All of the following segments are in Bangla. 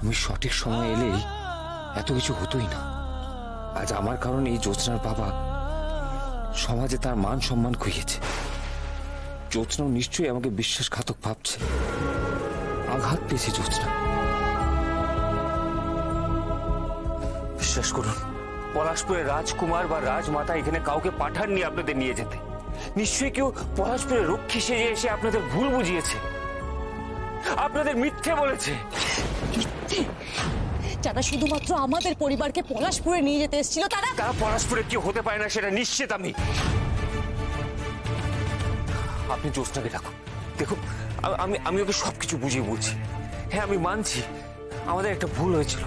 আমি সঠিক সময় এলেই এত কিছু হতোই না। আজ আমার কারণে এই জ্যোৎস্নার বাবা সমাজে তার মান সম্মান খুইয়েছে। জ্যোৎস্নাও নিশ্চয়ই আমাকে বিশ্বাসঘাতক ভাবছে। আঘাত পেয়েছে জ্যোৎস্না। বিশ্বাস করুন, পলাশপুরের রাজকুমার বা রাজমাতা এখানে কাউকে পাঠাননি আপনাদের নিয়ে যেতে। নিশ্চয়ই কেউ পলাশপুরের রক্ষী সেজে এসে আপনাদের ভুল বুঝিয়েছে, আপনাদের মিথ্যে বলেছে। যারা শুধুমাত্র আমাদের পরিবারকে পলাশপুরে নিয়ে যেতে এসেছিল তারা পলাশপুরে কেউ হতে পারে না, সেটা নিশ্চিত আমি। আপনি জ্যোৎস্নাকে ডাকুন। দেখুন, আমি ওকে সবকিছু বুঝিয়ে বলছি। হ্যাঁ, আমি মানছি আমাদের একটা ভুল হয়েছিল,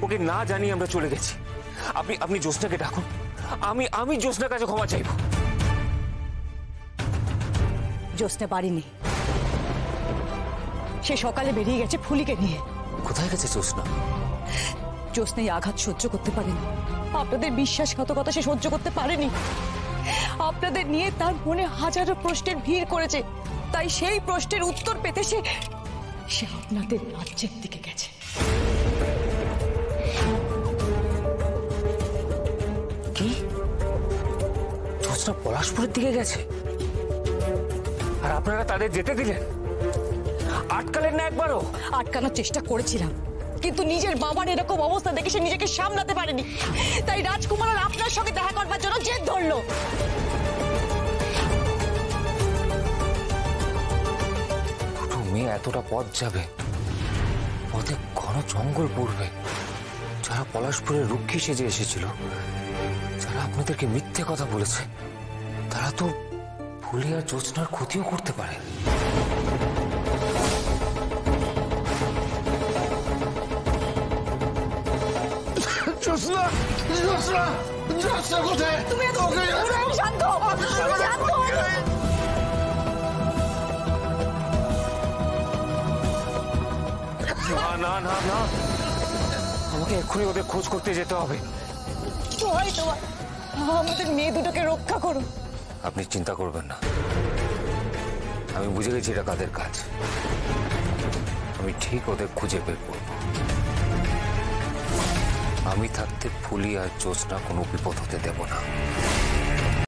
ওকে না জানিয়ে আমরা চলে গেছি। আপনি জ্যোৎস্নাকে ডাকুন। আমি জ্যোৎস্নার কাছে ক্ষমা চাইব। জ্যোৎস্না বাড়ি নেই, সে সকালে বেরিয়ে গেছে ফুলিকে নিয়ে। কোথায় গেছে জ্যোৎস্না? জ্যোৎস্না এই আঘাত সহ্য করতে পারেনি, আপনাদের বিশ্বাসঘাতকতা সে সহ্য করতে পারেনি। আপনাদের নিয়ে তার মনে হাজারো প্রশ্নের ভিড় করেছে, তাই সেই প্রশ্নের উত্তর পেতে সে আপনাদের রাজ্যের দিকে গেছে। কি? জ্যোৎস্না পলাশপুরের দিকে গেছে আর আপনারা তাদের যেতে দিলেন? আটকালেন না একবারও? আটকানোর চেষ্টা করেছিলাম, কিন্তু নিজের বাবার এরকম অবস্থা দেখে সে নিজেকে সামলাতে পারেনি, তাই রাজকুমার আর আপনার সঙ্গে দেখা করবার জন্য জেদ ধরলো। দুটো মেয়ে এতটা পথ যাবে, পথে ঘন জঙ্গল পড়বে। যারা পলাশপুরের রক্ষী সেজে এসেছিল, যারা আপনাদেরকে মিথ্যে কথা বলেছে, তারা তো ফুলি আর জ্যোৎস্নার ক্ষতিও করতে পারে। জ্যোৎস্না, জ্যোৎস্না, জ্যোৎস্না কোথায়? তুমি শান্ত, না না না না, আমাকে এক্ষুনি ওদের খোঁজ করতে যেতে হবে। আমাদের মেয়ে দুটোকে রক্ষা করো। আপনি চিন্তা করবেন না, আমি বুঝে গেছি এটা কাদের কাজ। আমি ঠিক ওদের খুঁজে বের করব। আমি থাকতে ফুলি আর জ্যোৎস্না কোনো বিপদ হতে দেব না।